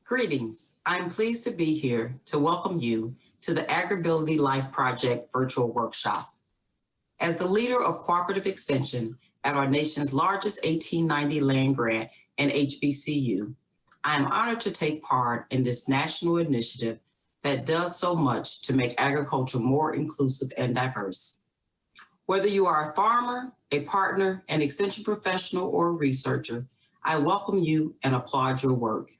Greetings. I'm pleased to be here to welcome you to the Agribility Life Project virtual workshop. As the leader of cooperative extension at our nation's largest 1890 land grant and HBCU, I am honored to take part in this national initiative that does so much to make agriculture more inclusive and diverse. Whether you are a farmer, a partner, an extension professional, or a researcher, I welcome you and applaud your work.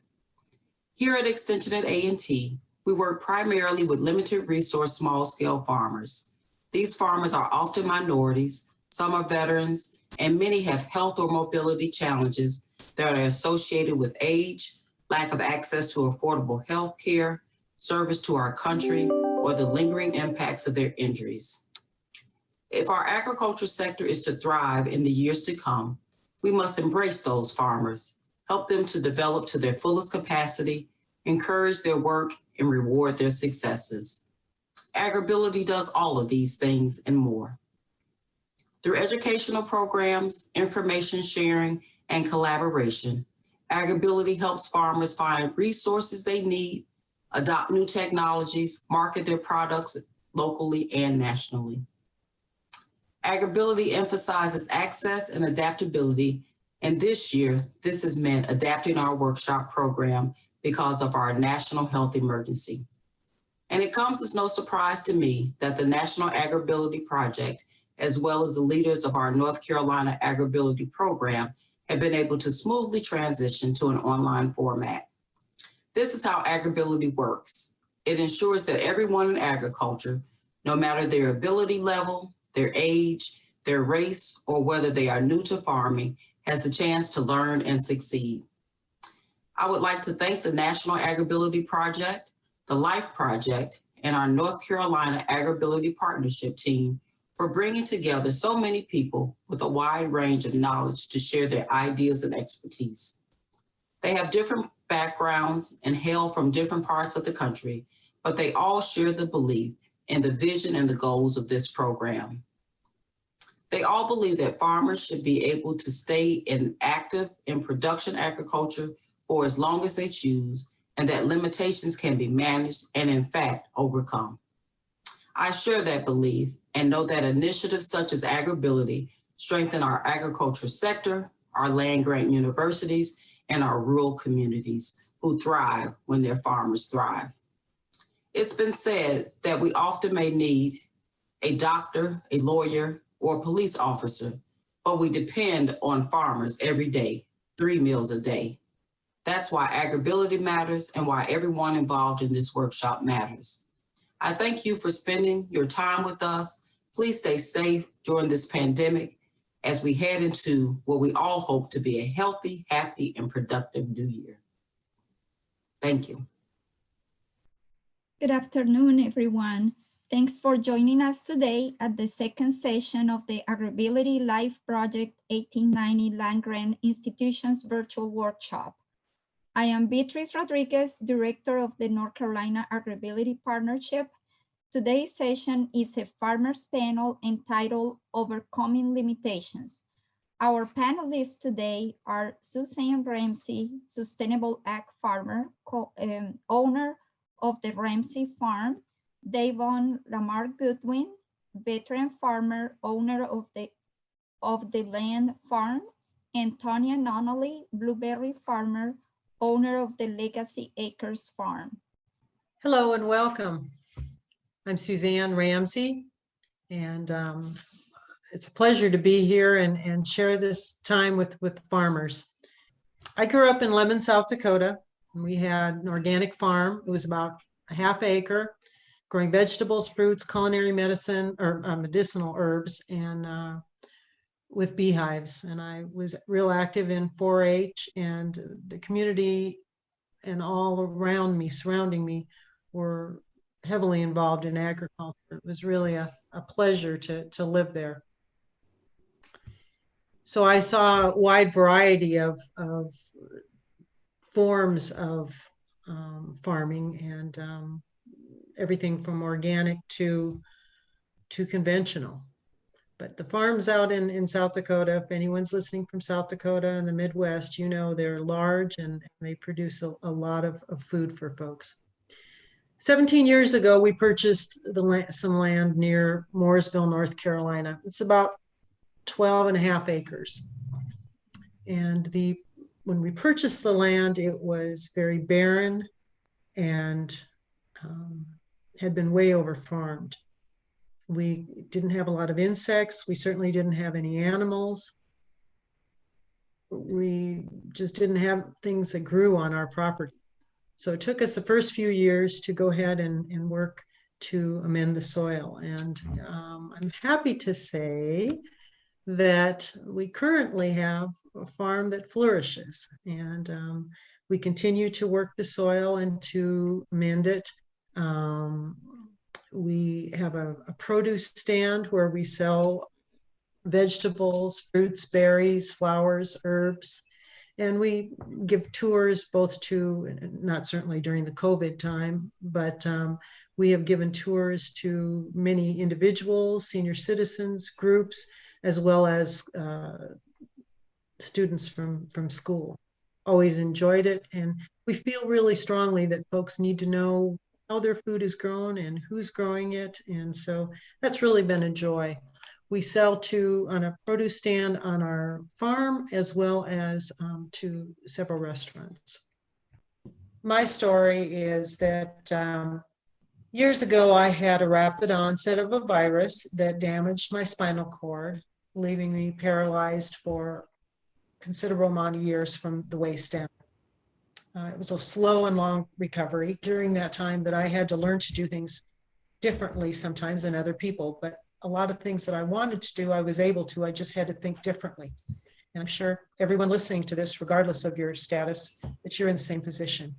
Here at Extension at A&T, we work primarily with limited resource small-scale farmers. These farmers are often minorities, some are veterans, and many have health or mobility challenges that are associated with age, lack of access to affordable health care, service to our country, or the lingering impacts of their injuries. If our agriculture sector is to thrive in the years to come, we must embrace those farmers, help them to develop to their fullest capacity, encourage their work, and reward their successes. Agribility does all of these things and more. Through educational programs, information sharing, and collaboration, Agribility helps farmers find resources they need, adopt new technologies, market their products locally and nationally. Agribility emphasizes access and adaptability, and this year, this has meant adapting our workshop program because of our national health emergency. And it comes as no surprise to me that the National Agribility Project, as well as the leaders of our North Carolina Agribility Program, have been able to smoothly transition to an online format. This is how Agribility works. It ensures that everyone in agriculture, no matter their ability level, their age, their race, or whether they are new to farming, has the chance to learn and succeed. I would like to thank the National Agribility Project, the LIFE Project, and our North Carolina Agribility Partnership team for bringing together so many people with a wide range of knowledge to share their ideas and expertise. They have different backgrounds and hail from different parts of the country, but they all share the belief in the vision and the goals of this program. They all believe that farmers should be able to stay active in production agriculture for as long as they choose, and that limitations can be managed and in fact overcome. I share that belief and know that initiatives such as Agribility strengthen our agriculture sector, our land grant universities, and our rural communities who thrive when their farmers thrive. It's been said that we often may need a doctor, a lawyer, or a police officer, but we depend on farmers every day, 3 meals a day. That's why Agribility matters and why everyone involved in this workshop matters. I thank you for spending your time with us. Please stay safe during this pandemic as we head into what we all hope to be a healthy, happy, and productive new year. Thank you. Good afternoon, everyone. Thanks for joining us today at the second session of the Agribility Life Project 1890 Land Grant Institutions Virtual Workshop. I am Beatriz Rodriguez, Director of the North Carolina Agribility Partnership. Today's session is a farmers panel entitled Overcoming Limitations. Our panelists today are Suzanne Ramsey, Sustainable Ag Farmer, owner of the Ramsey Farm, Davon Lamar Goodwin, veteran farmer, owner of the Land Farm, and Tonya Nonnally, blueberry farmer, owner of the Legacy Acres Farm. Hello and welcome. I'm Suzanne Ramsey, and it's a pleasure to be here and share this time with farmers. I grew up in Lemon, South Dakota, and we had an organic farm. It was about a ½ acre, growing vegetables, fruits, culinary medicine, or medicinal herbs, and with beehives. And I was real active in 4-H, and the community and all around me, surrounding me, were heavily involved in agriculture. It was really a pleasure to live there. So I saw a wide variety of forms of farming, and everything from organic to conventional. But the farms out in South Dakota, if anyone's listening from South Dakota and the Midwest, you know they're large and they produce a lot of food for folks. 17 years ago, we purchased some land near Mooresville, North Carolina. It's about 12.5 acres. And when we purchased the land, it was very barren and had been way over farmed. We didn't have a lot of insects. We certainly didn't have any animals. We just didn't have things that grew on our property. So it took us the first few years to go ahead and work to amend the soil. And I'm happy to say that we currently have a farm that flourishes, and we continue to work the soil and to amend it. We have a produce stand where we sell vegetables, fruits, berries, flowers, herbs, and we give tours both to, not certainly during the COVID time, but we have given tours to many individuals, senior citizens, groups, as well as students from school. Always enjoyed it, and we feel really strongly that folks need to know how their food is grown and who's growing it, and so that's really been a joy. We sell on a produce stand on our farm, as well as to several restaurants. My story is that years ago, I had a rapid onset of a virus that damaged my spinal cord, leaving me paralyzed for a considerable amount of years from the waist down. It was a slow and long recovery. During that time that I had to learn to do things differently sometimes than other people, but a lot of things that I wanted to do, I was able to. I just had to think differently. And I'm sure everyone listening to this, regardless of your status, that you're in the same position.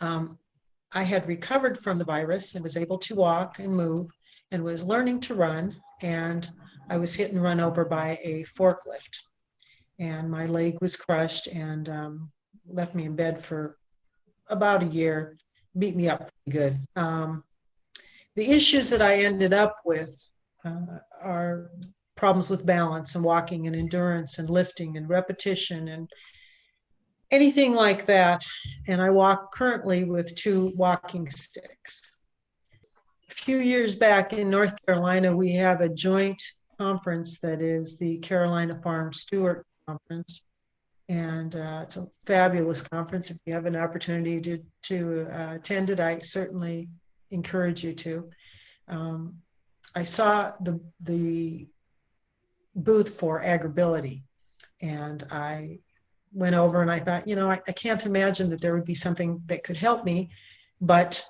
I had recovered from the virus and was able to walk and move and was learning to run. And I was hit and run over by a forklift. And my leg was crushed and left me in bed for about a year, beat me up pretty good. The issues that I ended up with are problems with balance and walking and endurance and lifting and repetition and anything like that. And I walk currently with 2 walking sticks. A few years back in North Carolina, we have a joint conference that is the Carolina Farm Steward Conference. And it's a fabulous conference. If you have an opportunity to attend it, I certainly encourage you to. I saw the booth for agribility, and I went over and I thought, I can't imagine that there would be something that could help me, but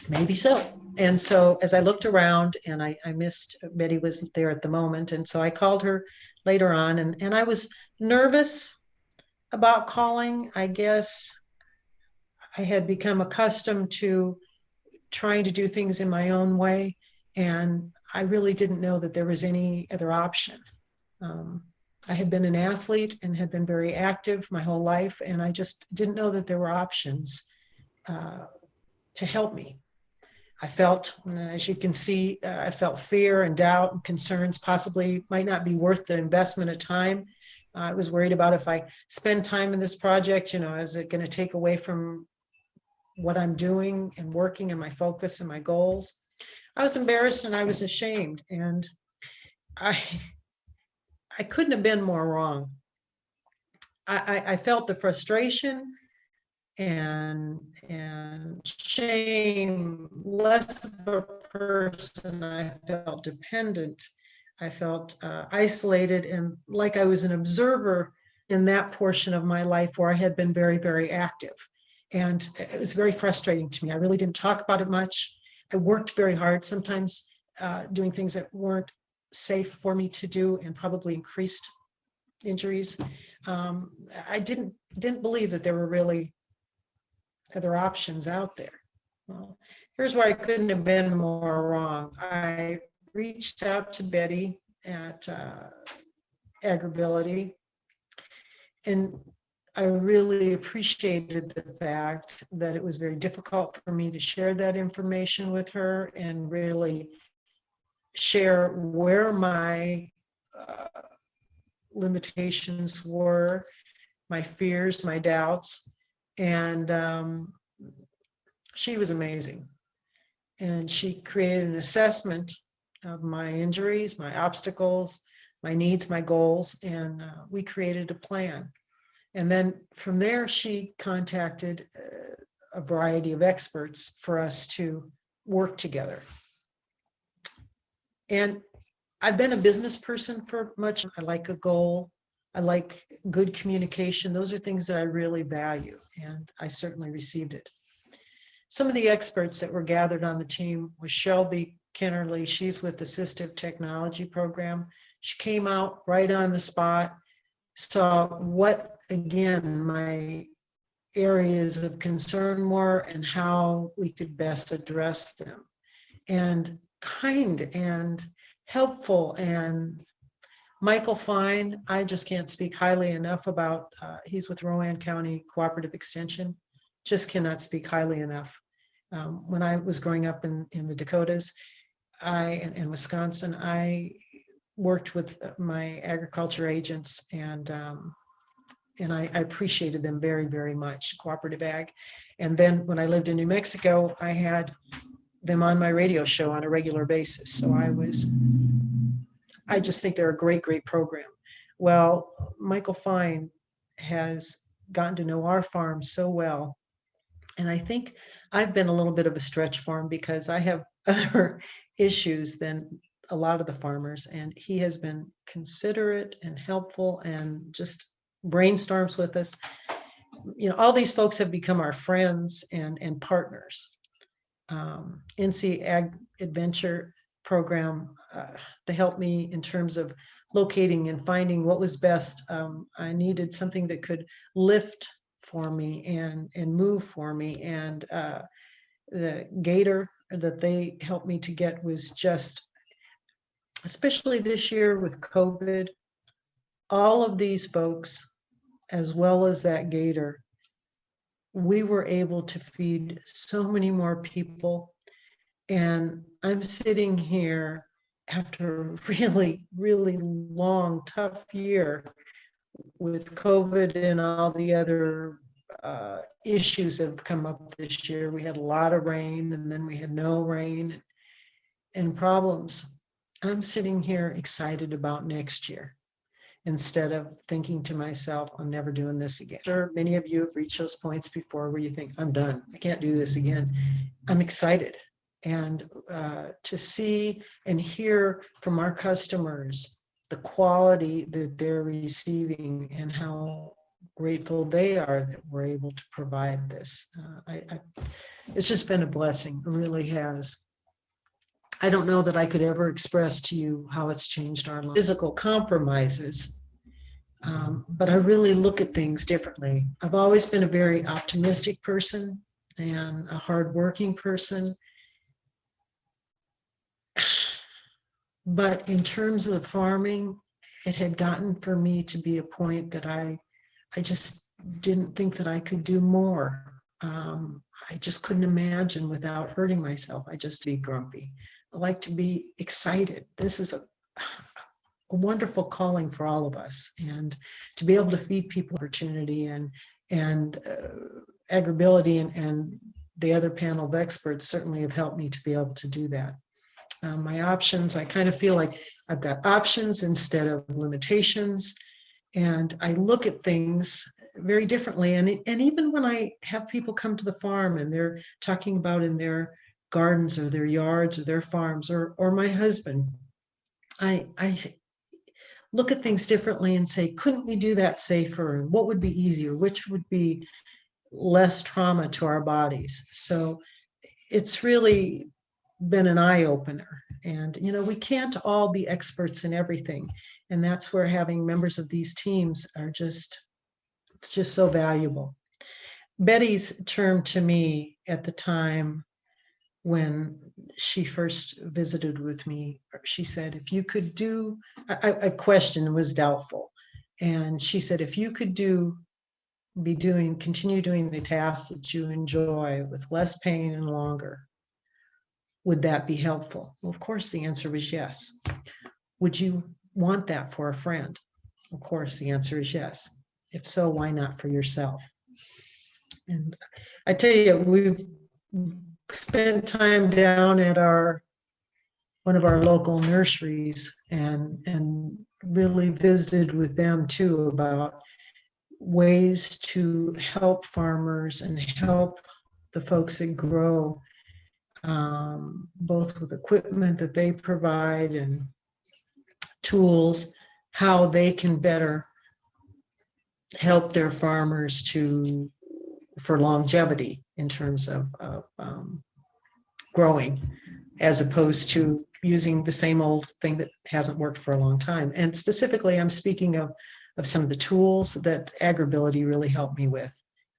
maybe so. And so as I looked around, and I missed, Betty wasn't there at the moment, and so I called her later on, and I was nervous about calling. I guess I had become accustomed to trying to do things in my own way, and I really didn't know that there was any other option. I had been an athlete and had been very active my whole life, and I just didn't know that there were options to help me. I felt, as you can see, I felt fear and doubt and concerns possibly might not be worth the investment of time. I was worried about if I spend time in this project, is it going to take away from what I'm doing and working and my focus and my goals? I was embarrassed and I was ashamed, and I couldn't have been more wrong. I felt the frustration and shame, less of a person. I felt dependent. I felt isolated and like I was an observer in that portion of my life where I had been very, very active. And it was very frustrating to me. I really didn't talk about it much. I worked very hard, sometimes doing things that weren't safe for me to do and probably increased injuries. I didn't believe that there were really other options out there. Well, here's where I couldn't have been more wrong. I reached out to Betty at Agribility, and I really appreciated the fact that it was very difficult for me to share that information with her and really share where my limitations were, my fears, my doubts. And she was amazing. And she created an assessment of my injuries, my obstacles, my needs, my goals, and we created a plan. And then from there, she contacted a variety of experts for us to work together. And I've been a business person for much. I like a goal. I like good communication. Those are things that I really value, and I certainly received it. Some of the experts that were gathered on the team was Shelby Kennerly. She's with the Assistive Technology Program. She came out right on the spot, saw what, again, my areas of concern were and how we could best address them. And kind and helpful. And Michael Fine, I just can't speak highly enough about, he's with Rowan County Cooperative Extension, just cannot speak highly enough. When I was growing up in the Dakotas, in Wisconsin, I worked with my agriculture agents, and I appreciated them very, very much, cooperative ag. And then when I lived in New Mexico, I had them on my radio show on a regular basis. So I just think they're a great, great program. Well, Michael Fine has gotten to know our farm so well. And I think I've been a little bit of a stretch for him because I have other issues than a lot of the farmers. And he has been considerate and helpful and just brainstorms with us. You know, all these folks have become our friends and partners. NCAT Adventure program to help me in terms of locating and finding what was best. I needed something that could lift for me and move for me. And the gator that they helped me to get was just, especially this year with COVID, all of these folks, as well as that gator, we were able to feed so many more people. And I'm sitting here after a really, really long, tough year with COVID and all the other issues that have come up this year. We had a lot of rain, and then we had no rain and problems. I'm sitting here excited about next year, instead of thinking to myself, I'm never doing this again. Sure, many of you have reached those points before where you think, I'm done, I can't do this again. I'm excited. And to see and hear from our customers the quality that they're receiving and how grateful they are that we're able to provide this. It's just been a blessing, it really has. I don't know that I could ever express to you how it's changed our lives. Physical compromises, but I really look at things differently. I've always been a very optimistic person and a hardworking person. But in terms of farming, it had gotten for me to be a point that I just didn't think that I could do more. I just couldn't imagine without hurting myself. I just be grumpy. I like to be excited. This is a wonderful calling for all of us, and to be able to feed people opportunity and agribility and the other panel of experts certainly have helped me to be able to do that. My options, I kind of feel like I've got options instead of limitations, and I look at things very differently. And even when I have people come to the farm and they're talking about in their gardens or their yards or their farms, or my husband, I look at things differently and say, couldn't we do that safer? And what would be easier? Which would be less trauma to our bodies? So it's really been an eye-opener. And you know, we can't all be experts in everything, and that's where having members of these teams are just, it's just so valuable. Betty's term to me at the time when she first visited with me, she said, if you could do, a question was doubtful, and she said, if you could continue doing the tasks that you enjoy with less pain and longer, Would that be helpful? Well, of course, the answer was yes. Would you want that for a friend? Of course, the answer is yes. If so, why not for yourself? And I tell you, we've spent time down at one of our local nurseries and really visited with them too about ways to help farmers and help the folks that grow, both with equipment that they provide and tools, how they can better help their farmers for longevity in terms of growing, as opposed to using the same old thing that hasn't worked for a long time. And specifically, I'm speaking of some of the tools that AgriBility really helped me with.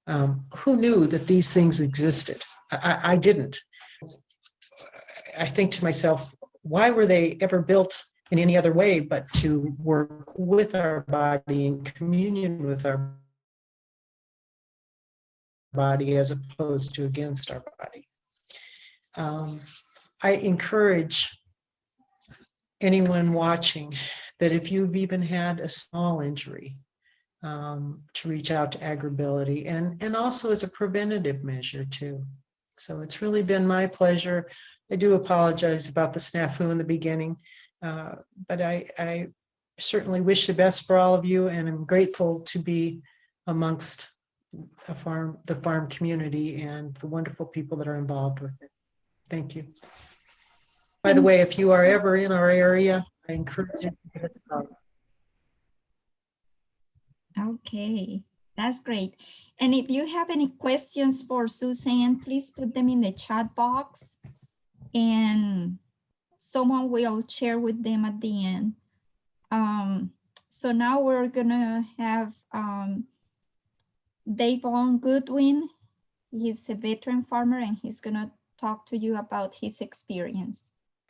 Who knew that these things existed? I didn't. I think to myself, why were they ever built in any other way but to work with our body in communion with our body as opposed to against our body? I encourage anyone watching that if you've even had a small injury, to reach out to AgriBility and also as a preventative measure too. So it's really been my pleasure. I do apologize about the snafu in the beginning, but I certainly wish the best for all of you, and I'm grateful to be amongst the farm community and the wonderful people that are involved with it. Thank you. By the way, if you are ever in our area, I encourage you to give us a call. Okay, that's great. And if you have any questions for Suzanne, please put them in the chat box and someone will share with them at the end. So now we're gonna have Davon Goodwin. He's a veteran farmer and he's gonna talk to you about his experience.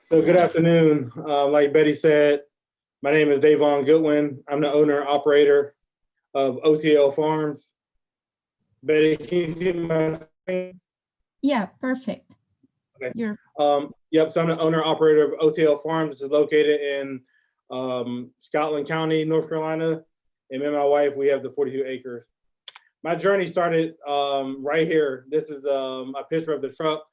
So good afternoon. Like Betty said, my name is Davon Goodwin. I'm the owner and operator of OTL Farms. Betty, can you see my screen? Yeah, perfect. Okay. You're So I'm the owner and operator of OTL Farms, which is located in Scotland County, North Carolina. And me and my wife, we have the 42 acres. My journey started right here. This is a picture of the truck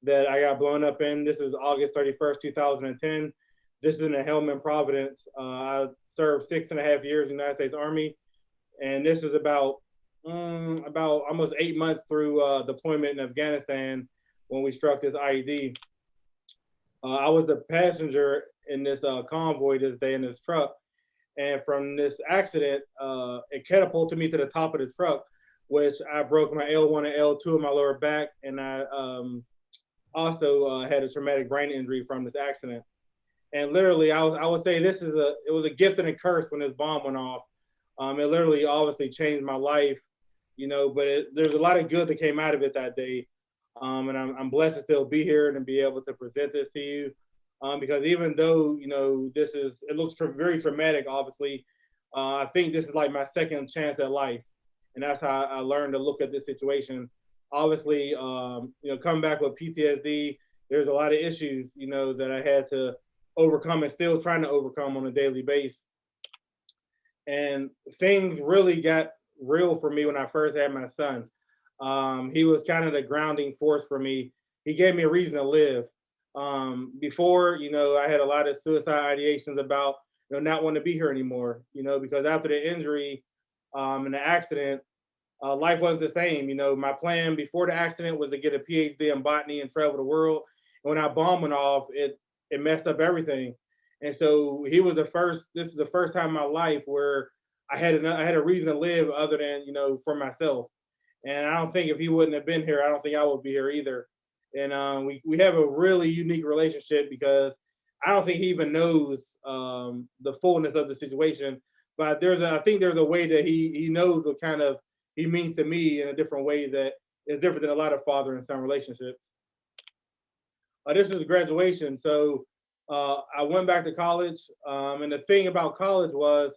that I got blown up in. This is August 31st, 2010. This is in the Helmand, Providence. I served 6.5 years in the United States Army. And this is about almost 8 months through deployment in Afghanistan when we struck this IED. I was the passenger in this convoy this day in this truck. And from this accident, it catapulted me to the top of the truck, which I broke my L1 and L2 of my lower back. And I also had a traumatic brain injury from this accident. And literally, I would say it was a gift and a curse when this bomb went off. It literally obviously changed my life, you know, but there's a lot of good that came out of it that day. And I'm blessed to still be here and to be able to present this to you. Because even though, you know, it looks very traumatic, obviously, I think this is like my second chance at life. And that's how I learned to look at this situation. Obviously, you know, coming back with PTSD, there's a lot of issues, you know, that I had to overcome and still trying to overcome on a daily basis. And things really got real for me when I first had my son. He was kind of the grounding force for me. He gave me a reason to live. Before, you know, I had a lot of suicide ideations about, you know, not wanting to be here anymore, you know, because after the injury and the accident, life wasn't the same. You know, my plan before the accident was to get a PhD in botany and travel the world. And when I bomb went off, it messed up everything. And so this is the first time in my life where I had a reason to live other than, you know, for myself. And I don't think if he wouldn't have been here, I don't think I would be here either. And we have a really unique relationship because I don't think he even knows the fullness of the situation. But I think there's a way that he knows what kind of he means to me in a different way that is different than a lot of father and son relationships. This is graduation. So I went back to college. And the thing about college was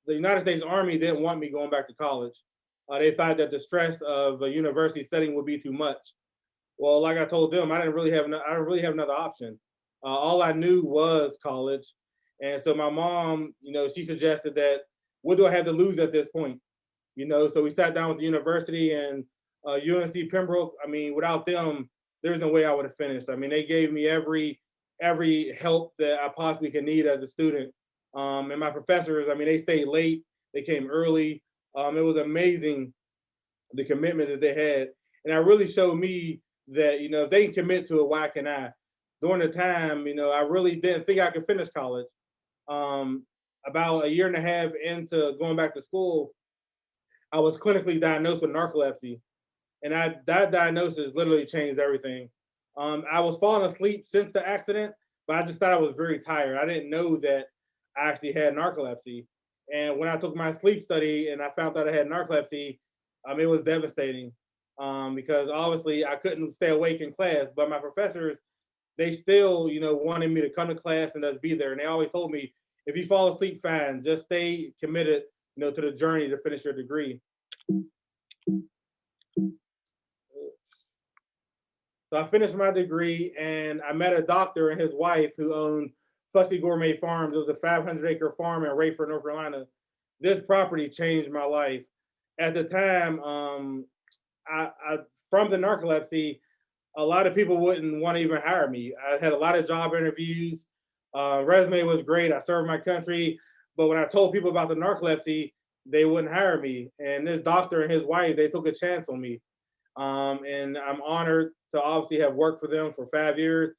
the United States Army didn't want me going back to college. They thought that the stress of a university setting would be too much. Well, like I told them, I didn't really have another option. All I knew was college, and so my mom, she suggested that, what do I have to lose at this point? So we sat down with the university and UNC Pembroke. I mean, without them, there's no way I would have finished. I mean, they gave me every help that I possibly could need as a student. And my professors, I mean, they stayed late, they came early. It was amazing the commitment that they had, and it really showed me that if they can commit to it, why can I? During the time, I really didn't think I could finish college. About a year and a half into going back to school, I was clinically diagnosed with narcolepsy, and that diagnosis literally changed everything. I was falling asleep since the accident, but I just thought I was very tired. I didn't know that I actually had narcolepsy. And when I took my sleep study and I found out I had narcolepsy, it was devastating, because obviously I couldn't stay awake in class. But my professors, they still, wanted me to come to class and just be there. And they always told me, if you fall asleep, fine, just stay committed, to the journey to finish your degree. So I finished my degree, and I met a doctor and his wife who owned Fussy Gourmet Farms. It was a 500-acre farm in Rayford, North Carolina. This property changed my life. At the time, I from the narcolepsy, a lot of people wouldn't want to even hire me. I had a lot of job interviews. Resume was great. I served my country. But when I told people about the narcolepsy, they wouldn't hire me. And this doctor and his wife, they took a chance on me. And I'm honored to obviously have worked for them for 5 years.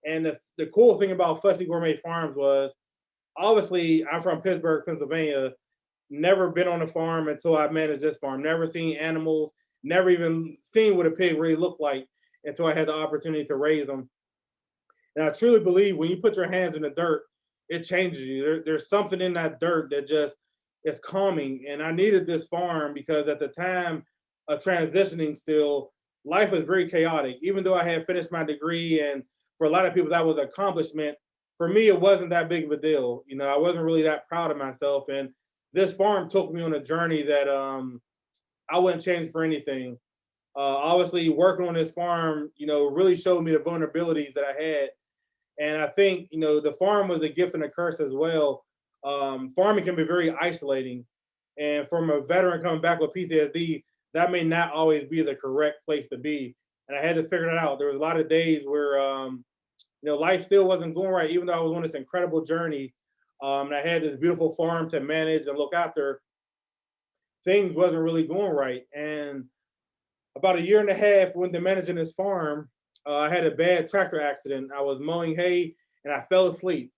And the cool thing about Fussy Gourmet Farms was, obviously, I'm from Pittsburgh, Pennsylvania. Never been on a farm until I managed this farm. Never seen animals. Never even seen what a pig really looked like until I had the opportunity to raise them. And I truly believe when you put your hands in the dirt, it changes you. There's something in that dirt that just is calming. And I needed this farm because at the time of transitioning still, life was very chaotic. Even though I had finished my degree, and for a lot of people that was an accomplishment, for me, it wasn't that big of a deal. I wasn't really that proud of myself. And this farm took me on a journey that I wouldn't change for anything. Obviously, working on this farm, really showed me the vulnerabilities that I had. And I think, the farm was a gift and a curse as well. Farming can be very isolating. And from a veteran coming back with PTSD, that may not always be the correct place to be. And I had to figure that out. There was a lot of days where, life still wasn't going right, even though I was on this incredible journey. And I had this beautiful farm to manage and look after. Things wasn't really going right. And about a year and a half into managing this farm, I had a bad tractor accident. I was mowing hay and I fell asleep.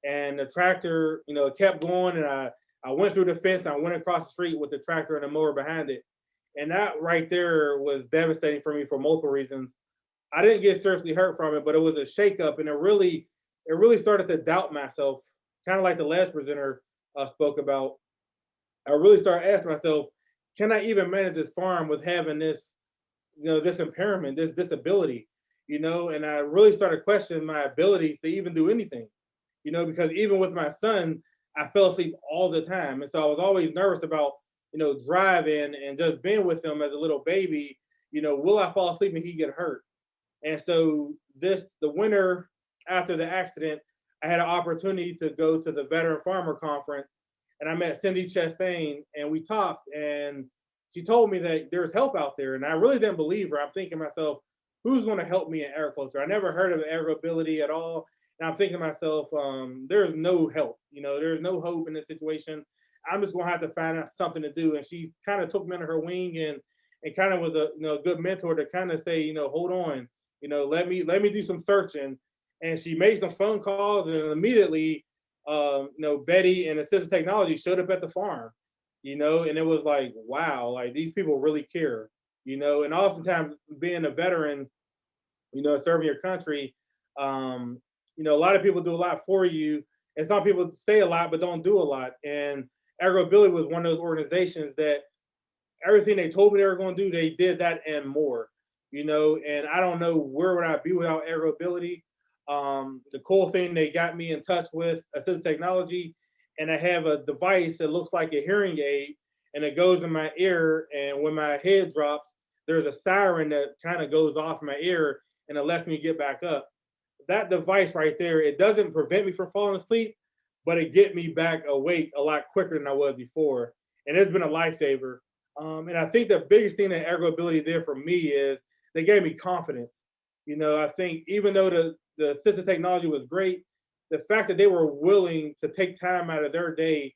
And the tractor, kept going, and I went through the fence. I went across the street with the tractor and the mower behind it. And that right there was devastating for me for multiple reasons. I didn't get seriously hurt from it, but it was a shakeup, and it really started to doubt myself, kind of like the last presenter spoke about. I really started asking myself, can I even manage this farm with having this, this impairment, this disability, and I really started questioning my abilities to even do anything, because even with my son, I fell asleep all the time. And so I was always nervous about, driving and just being with him as a little baby, will I fall asleep and he get hurt? And so the winter after the accident, I had an opportunity to go to the Veteran Farmer Conference, and I met Cindy Chastain, and we talked, and she told me that there's help out there. And I really didn't believe her. I'm thinking to myself, who's going to help me in agriculture? I never heard of agribility at all. And I'm thinking to myself, there's no help, there's no hope in this situation. I'm just going to have to find out something to do. And she kind of took me under her wing and kind of was a good mentor to kind of say, hold on, let me do some searching. And she made some phone calls, and immediately, Betty and Assistive Technology showed up at the farm, and it was like, wow, like these people really care, and oftentimes being a veteran, serving your country, a lot of people do a lot for you, and some people say a lot but don't do a lot. And AgroAbility was one of those organizations that everything they told me they were going to do, they did that and more, and I don't know where would I be without AgroAbility. The cool thing, they got me in touch with Assistive Technology, and I have a device that looks like a hearing aid, and it goes in my ear, and when my head drops, there's a siren that kind of goes off in my ear and it lets me get back up. That device right there, it doesn't prevent me from falling asleep, but it get me back awake a lot quicker than I was before. And it's been a lifesaver. And I think the biggest thing that ErgoAbility did for me is they gave me confidence. You know, I think even though the assistive technology was great, the fact that they were willing to take time out of their day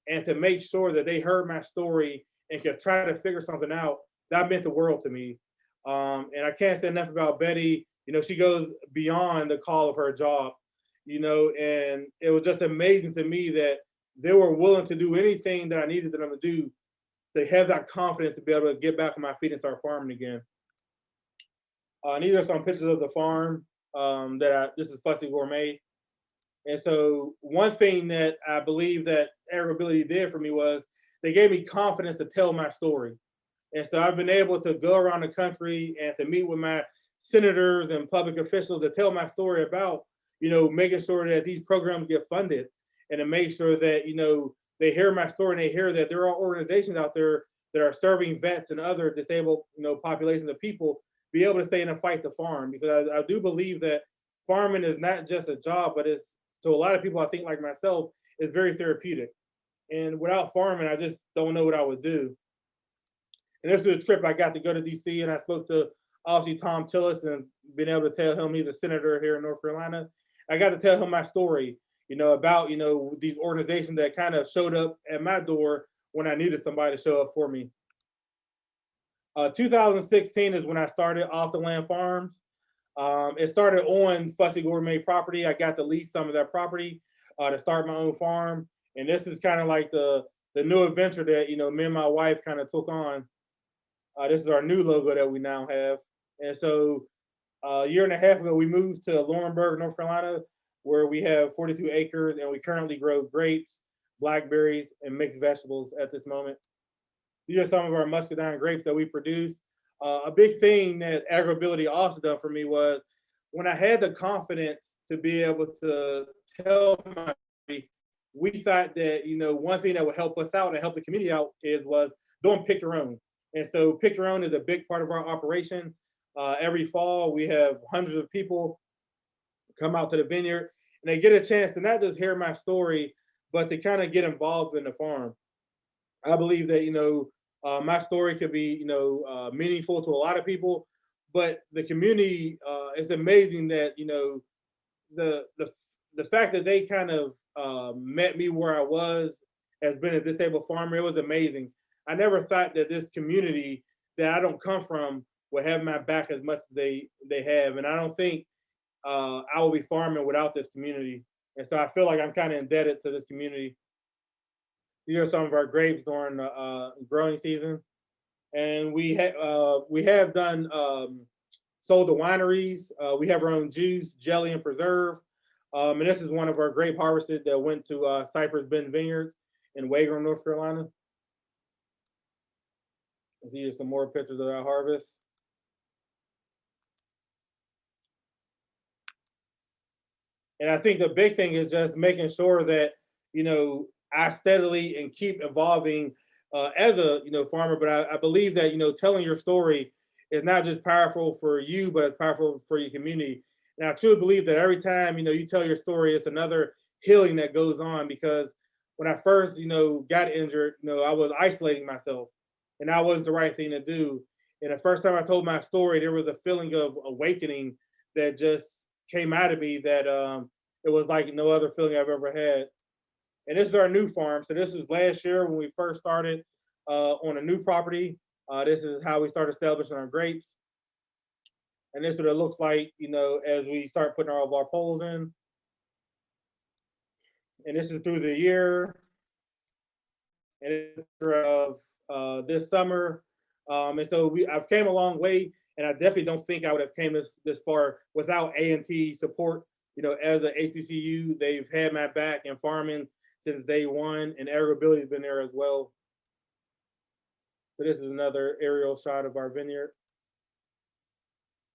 and to make sure that they heard my story and could try to figure something out, that meant the world to me. And I can't say enough about Betty. You know, she goes beyond the call of her job, you know, and it was just amazing to me that they were willing to do anything that I needed them to do to have that confidence to be able to get back on my feet and start farming again. And these are some pictures of the farm this is Fussy Gourmet. And so one thing that I believe that ErgoAbility did for me was they gave me confidence to tell my story. And so I've been able to go around the country and to meet with my senators and public officials to tell my story about, you know, making sure that these programs get funded and to make sure that, you know, they hear my story and they hear that there are organizations out there that are serving vets and other disabled, you know, populations of people be able to stay in and fight the farm. Because I do believe that farming is not just a job, but it's, to a lot of people, I think like myself, it's very therapeutic. And without farming, I just don't know what I would do. And this is a trip I got to go to DC, and I spoke to obviously Tom Tillis and been able to tell him, he's a senator here in North Carolina. I got to tell him my story, you know, about, you know, these organizations that kind of showed up at my door when I needed somebody to show up for me. 2016 is when I started Off the Land Farms. It started on Fussy Gourmet property. I got to lease some of that property to start my own farm. And this is kind of like the new adventure that, you know, me and my wife kind of took on. This is our new logo that we now have. And so a year and a half ago, we moved to Laurinburg, North Carolina, where we have 42 acres and we currently grow grapes, blackberries, and mixed vegetables at this moment. These are some of our muscadine grapes that we produce. A big thing that ErgoAbility also done for me was when I had the confidence to be able to tell my story, we thought that, you know, one thing that would help us out and help the community out was doing pick your own. And so pick your own is a big part of our operation. Every fall, we have hundreds of people come out to the vineyard and they get a chance to not just hear my story, but to kind of get involved in the farm. I believe that, you know, my story could be, you know, meaningful to a lot of people, but the community, it's amazing that, you know, the fact that they kind of met me where I was as being a disabled farmer, it was amazing. I never thought that this community that I don't come from would have my back as much as they have. And I don't think I will be farming without this community. And so I feel like I'm kind of indebted to this community. These are some of our grapes during the growing season. And we have done sold to wineries. We have our own juice, jelly, and preserve. And this is one of our grape harvested that went to Cypress Bend Vineyards in Wagram, North Carolina. These are some more pictures of our harvest. And I think the big thing is just making sure that, you know, I steadily and keep evolving as a, you know, farmer. But I believe that, you know, telling your story is not just powerful for you, but it's powerful for your community. And I truly believe that every time, you know, you tell your story, it's another healing that goes on. Because when I first, you know, got injured, you know, I was isolating myself. And that wasn't the right thing to do. And the first time I told my story, there was a feeling of awakening that just came out of me that it was like no other feeling I've ever had. And this is our new farm. So this is last year when we first started on a new property. This is how we started establishing our grapes. And this is what it looks like, you know, as we start putting all of our poles in. And this is through the year. And it's of this summer. And so I've came a long way, and I definitely don't think I would have came this far without A&T support. You know, as a HBCU, they've had my back in farming since day one, and ErgoAbility has been there as well. So this is another aerial shot of our vineyard.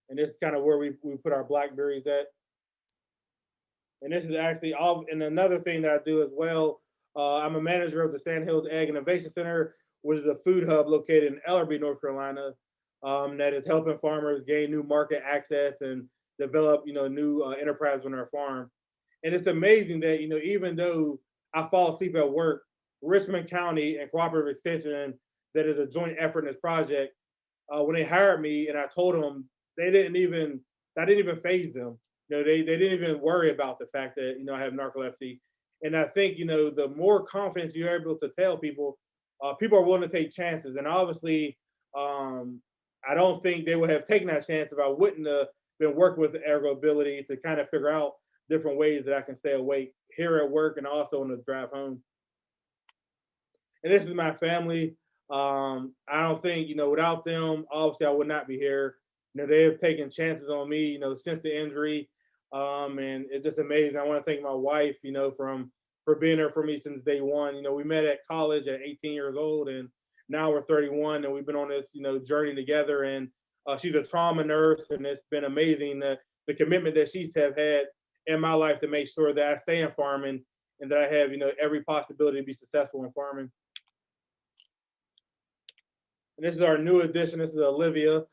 And this is kind of where we put our blackberries at. And this is actually all, and another thing that I do as well, I'm a manager of the Sand Hills Ag Innovation Center, which is a food hub located in Ellerbe, North Carolina. that is helping farmers gain new market access and develop, new enterprise on their farm. And it's amazing that, even though I fall asleep at work, Richmond County and Cooperative Extension, that is a joint effort in this project, when they hired me and I told them, that didn't even phase them. They didn't even worry about the fact that, I have narcolepsy. And I think, the more confidence you're able to tell people, people are willing to take chances. And obviously, I don't think they would have taken that chance if I wouldn't have been working with Ergobility to kind of figure out different ways that I can stay awake here at work and also on the drive home. And this is my family. I don't think, without them, obviously I would not be here. They have taken chances on me, since the injury. And it's just amazing. I want to thank my wife, for being there for me since day one. We met at college at 18 years old, and now we're 31, and we've been on this, journey together. And she's a trauma nurse, and it's been amazing the commitment that she's have had in my life to make sure that I stay in farming and that I have, every possibility to be successful in farming. And this is our new addition. This is Olivia.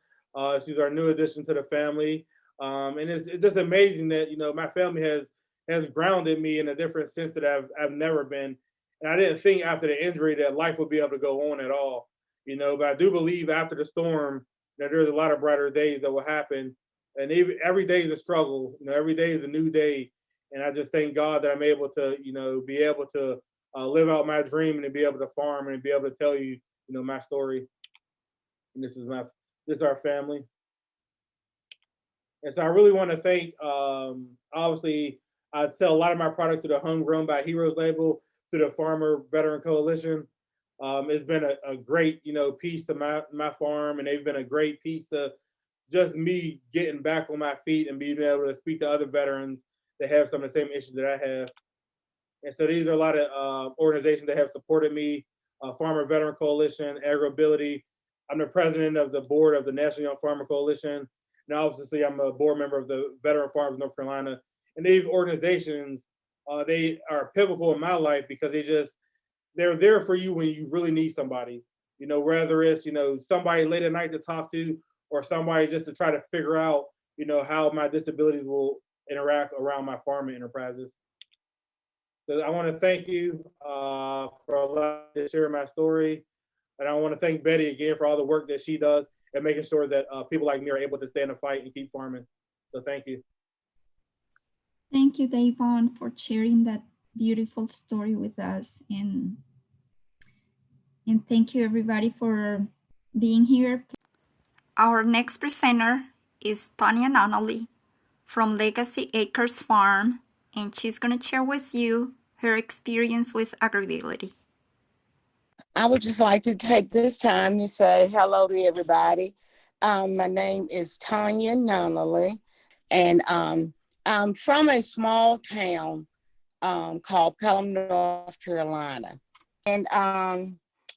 She's our new addition to the family. And it's just amazing that, my family has grounded me in a different sense that I've never been. And I didn't think after the injury that life would be able to go on at all, but I do believe after the storm that there's a lot of brighter days that will happen. And every day is a struggle, every day is a new day. And I just thank God that I'm able to, be able to live out my dream and to be able to farm and be able to tell you, my story. And this is our family. And so I really want to thank, obviously, I sell a lot of my products to the Homegrown by Heroes label, to the Farmer Veteran Coalition. It's been a great, piece to my farm, and they've been a great piece to just me getting back on my feet and being able to speak to other veterans that have some of the same issues that I have. And so these are a lot of organizations that have supported me, Farmer Veteran Coalition, Agribility. I'm the president of the board of the National Young Farmer Coalition. And obviously I'm a board member of the Veteran Farmers of North Carolina. And these organizations, they are pivotal in my life because they're there for you when you really need somebody, whether it's, somebody late at night to talk to or somebody just to try to figure out, how my disabilities will interact around my farming enterprises. So I want to thank you for allowing me to share my story. And I want to thank Betty again for all the work that she does and making sure that people like me are able to stay in the fight and keep farming. So thank you. Thank you, Davon, for sharing that beautiful story with us. And thank you, everybody, for being here. Our next presenter is Tanya Nonnally from Legacy Acres Farm, and she's going to share with you her experience with Agribility. I would just like to take this time to say hello to everybody. My name is Tanya Nonnally, and I'm from a small town called Pelham, North Carolina. And I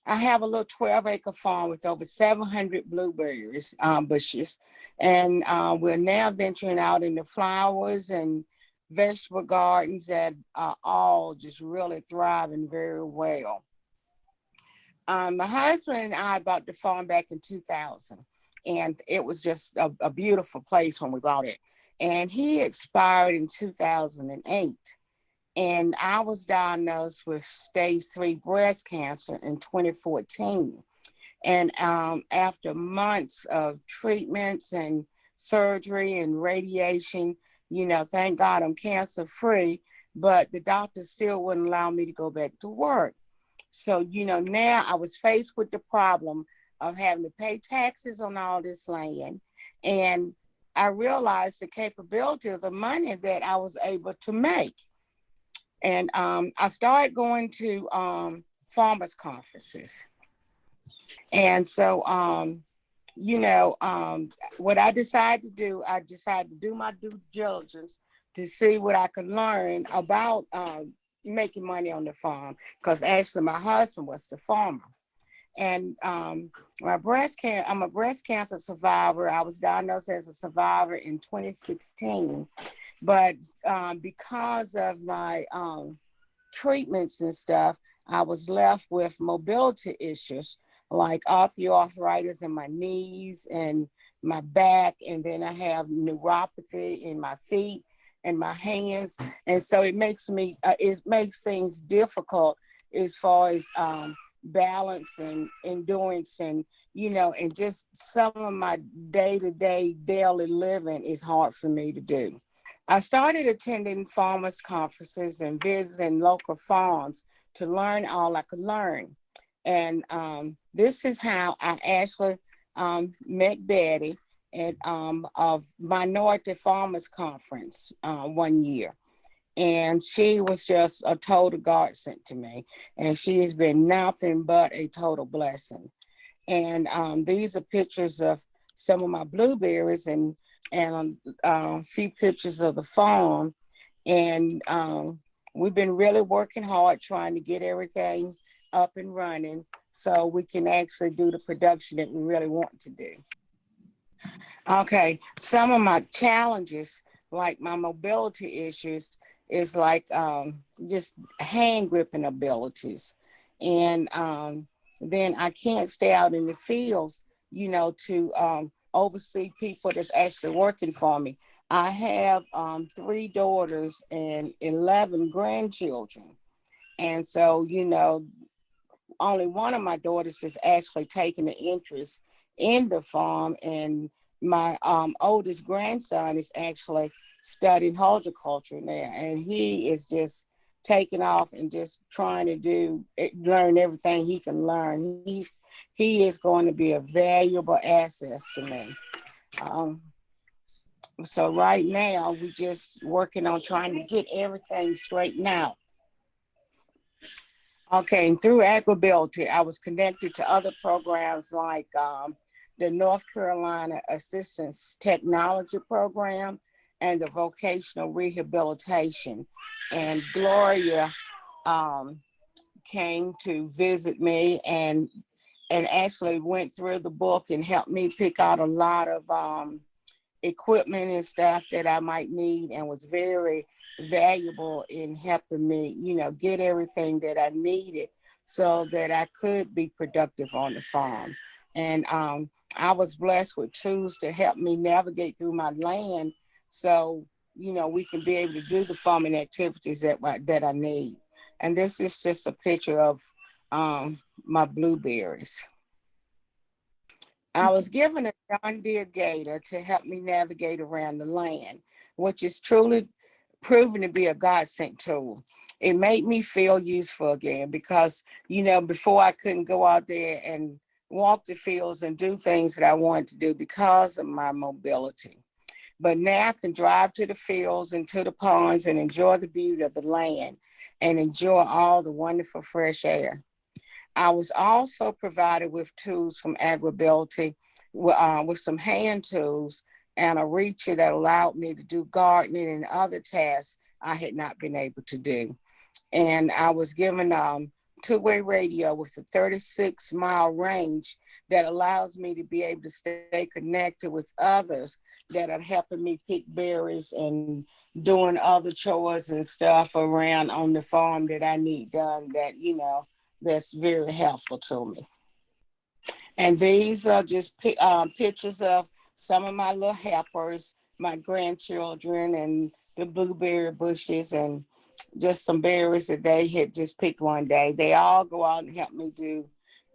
have a little 12-acre farm with over 700 blueberries bushes. And we're now venturing out into flowers and vegetable gardens that are all just really thriving very well. My husband and I bought the farm back in 2000, and it was just a beautiful place when we bought it. And he expired in 2008. And I was diagnosed with stage 3 breast cancer in 2014. And after months of treatments and surgery and radiation, thank God I'm cancer free, but the doctor still wouldn't allow me to go back to work. So, now I was faced with the problem of having to pay taxes on all this land. And I realized the capability of the money that I was able to make. And I started going to farmers conferences. And so, what I decided to do, I decided to do my due diligence to see what I could learn about making money on the farm, because actually my husband was the farmer. And I'm a breast cancer survivor. I was diagnosed as a survivor in 2016. But because of my treatments and stuff, I was left with mobility issues. like osteoarthritis in my knees and my back, and then I have neuropathy in my feet and my hands, and so it makes things difficult as far as balance and endurance, and and just some of my day-to-day daily living is hard for me to do. I started attending farmers conferences and visiting local farms to learn all I could learn. And this is how I actually met Betty at a Minority Farmers Conference one year. And she was just a total godsend to me. And she has been nothing but a total blessing. And these are pictures of some of my blueberries and a few pictures of the farm. And we've been really working hard trying to get everything up and running so we can actually do the production that we really want to do. Okay, some of my challenges, like my mobility issues, is like just hand gripping abilities. And then I can't stay out in the fields, to oversee people that's actually working for me. I have 3 daughters and 11 grandchildren. And so, only one of my daughters is actually taking an interest in the farm, and my oldest grandson is actually studying horticulture now, and he is just taking off and just trying to learn everything he can learn. He is going to be a valuable asset to me. So right now we're just working on trying to get everything straightened out. Okay, and through AgriBuilty, I was connected to other programs like the North Carolina Assistance Technology Program and the Vocational Rehabilitation. And Gloria came to visit me and actually went through the book and helped me pick out a lot of equipment and stuff that I might need, and was very valuable in helping me, get everything that I needed so that I could be productive on the farm. And I was blessed with tools to help me navigate through my land so, we can be able to do the farming activities that I need. And this is just a picture of my blueberries. I was given a John Deere Gator to help me navigate around the land, which is truly proven to be a godsend tool. It made me feel useful again because, before I couldn't go out there and walk the fields and do things that I wanted to do because of my mobility. But now I can drive to the fields and to the ponds and enjoy the beauty of the land and enjoy all the wonderful fresh air. I was also provided with tools from AgriBuilty with some hand tools and a reacher that allowed me to do gardening and other tasks I had not been able to do. And I was given two-way radio with a 36-mile range that allows me to be able to stay connected with others that are helping me pick berries and doing other chores and stuff around on the farm that I need done that, that's very helpful to me. And these are just pictures of some of my little helpers, my grandchildren, and the blueberry bushes, and just some berries that they had just picked one day. They all go out and help me do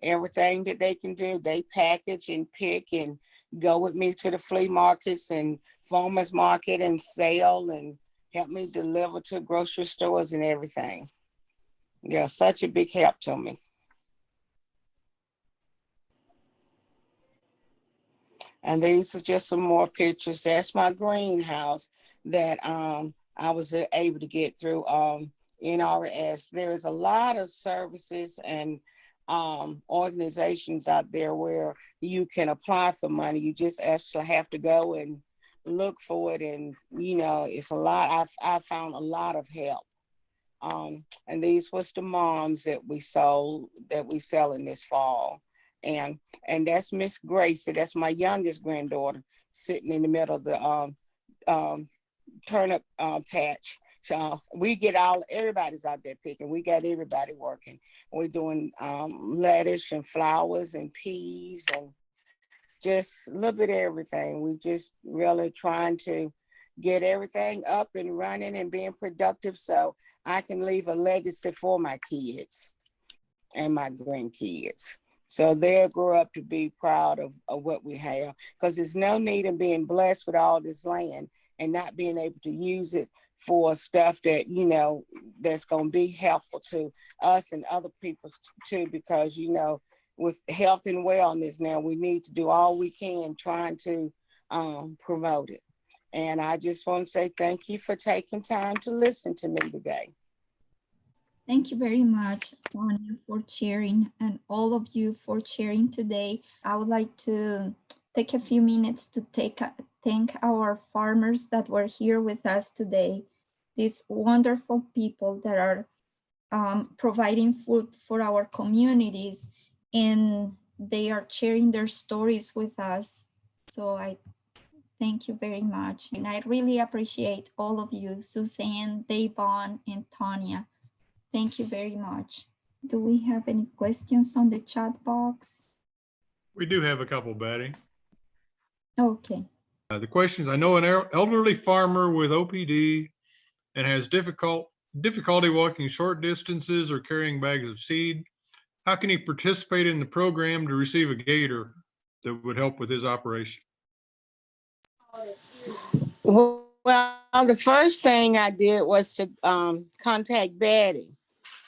everything that they can do. They package and pick and go with me to the flea markets and farmers market and sell and help me deliver to grocery stores and everything. They're such a big help to me. And these are just some more pictures. That's my greenhouse that I was able to get through NRS. There is a lot of services and organizations out there where you can apply for money. You just actually have to go and look for it. And, it's a lot. I found a lot of help. And these was the moms that we sell in this fall. And that's Miss Gracie. That's my youngest granddaughter sitting in the middle of the turnip patch. So we get everybody's out there picking. We got everybody working. We're doing lettuce and flowers and peas and just a little bit of everything. We just really trying to get everything up and running and being productive so I can leave a legacy for my kids and my grandkids. So they'll grow up to be proud of what we have, because there's no need in being blessed with all this land and not being able to use it for stuff that, you know, that's going to be helpful to us and other people too, because, you know, with health and wellness now, we need to do all we can trying to promote it. And I just want to say thank you for taking time to listen to me today. Thank you very much, Tanya, for sharing, and all of you for sharing today. I would like to take a few minutes to thank our farmers that were here with us today. These wonderful people that are providing food for our communities, and they are sharing their stories with us. So I thank you very much. And I really appreciate all of you, Suzanne, Davon, and Tanya. Thank you very much. Do we have any questions on the chat box? We do have a couple, Betty. Okay. The questions, I know an elderly farmer with OPD and has difficulty walking short distances or carrying bags of seed. How can he participate in the program to receive a gator that would help with his operation? Well, the first thing I did was to contact Betty,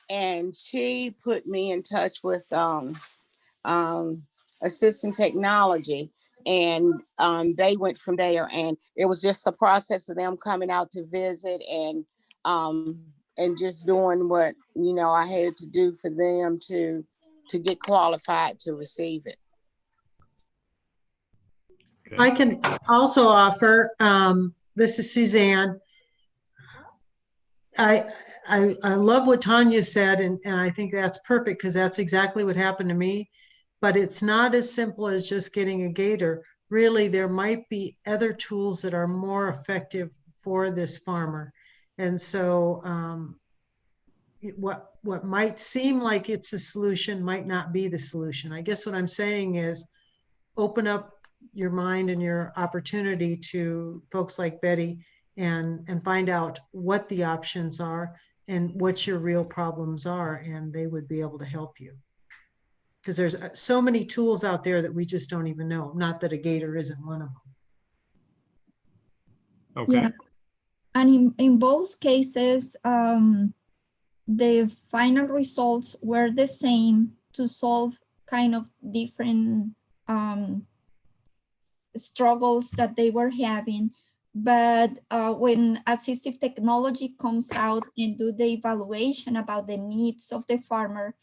and she put me in touch with assistant technology, and they went from there, and it was just a process of them coming out to visit and just doing what, you know, I had to do for them to get qualified to receive it. Okay. I can also offer, this is Suzanne. I love what Tanya said, and I think that's perfect, because that's exactly what happened to me. But it's not as simple as just getting a gator. Really, there might be other tools that are more effective for this farmer. And so what might seem like it's a solution might not be the solution. I guess what I'm saying is open up your mind and your opportunity to folks like Betty and find out what the options are and what your real problems are, and they would be able to help you. Because there's so many tools out there that we just don't even know. Not that a gator isn't one of them. Okay. Yeah. And in both cases, the final results were the same to solve kind of different struggles that they were having. But when assistive technology comes out and do the evaluation about the needs of the farmer,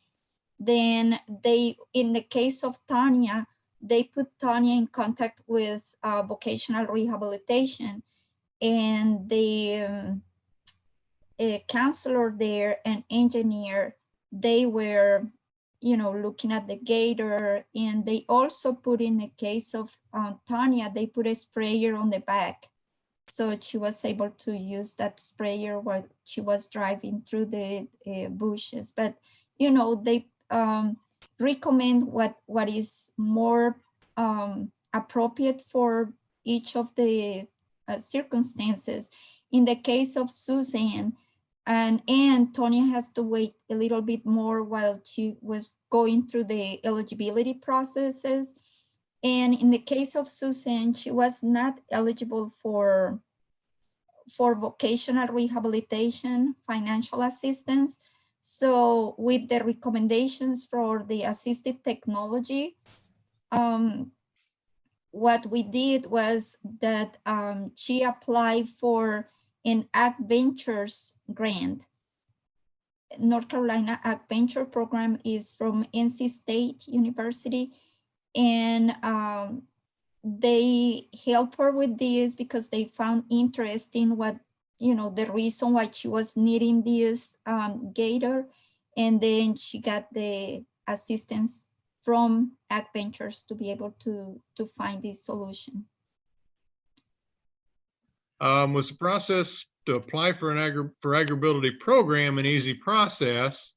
then they, in the case of Tanya, they put Tanya in contact with vocational rehabilitation, and the a counselor there, an engineer, they were, you know, looking at the gator, and they also put, in the case of Tanya, they put a sprayer on the back. So she was able to use that sprayer while she was driving through the bushes. But, you know, they recommend what is more appropriate for each of the circumstances. In the case of Suzanne, and Tonya has to wait a little bit more while she was going through the eligibility processes. And in the case of Suzanne, she was not eligible for vocational rehabilitation, financial assistance. So with the recommendations for the assistive technology, what we did was that she applied for an Ag Ventures grant. North Carolina Ag Venture program is from NC State University, and they help her with this because they found interest in what, you know, the reason why she was needing this gator, and then she got the assistance from Ag Ventures to be able to find this solution. Was the process to apply for an agribility program an easy process?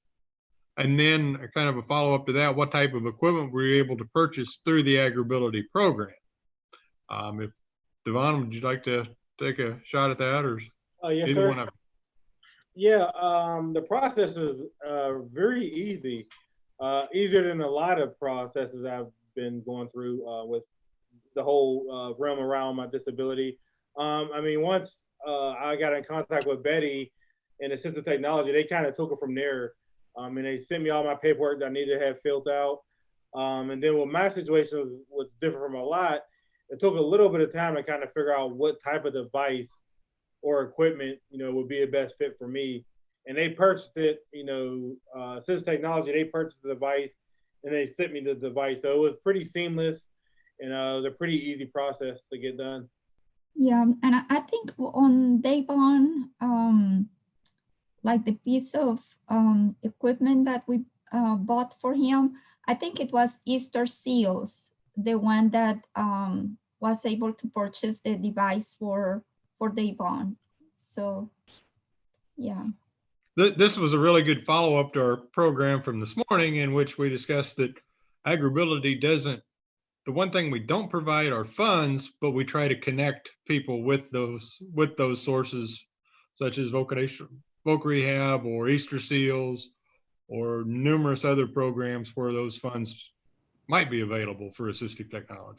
And then kind of a follow-up to that, what type of equipment were you able to purchase through the agribility program? If Devon, would you like to take a shot at that, or Yes, either sir. one of you? Yeah, the process is very easy, easier than a lot of processes I've been going through with the whole realm around my disability. I mean, once I got in contact with Betty and Assistive Technology, they kind of took it from there. And they sent me all my paperwork that I needed to have filled out. And then with my situation was different from a lot. It took a little bit of time to kind of figure out what type of device or equipment, would be the best fit for me. And they purchased it, Assistive Technology, they purchased the device and they sent me the device. So it was pretty seamless and it was a pretty easy process to get done. Yeah, and I think on Davon, like the piece of equipment that we bought for him, I think it was Easter Seals, the one that was able to purchase the device for Davon. So, yeah. This was a really good follow-up to our program from this morning, in which we discussed that agribility doesn't, the one thing we don't provide are funds, but we try to connect people with those sources, such as voc rehab or Easter Seals or numerous other programs where those funds might be available for assistive technology.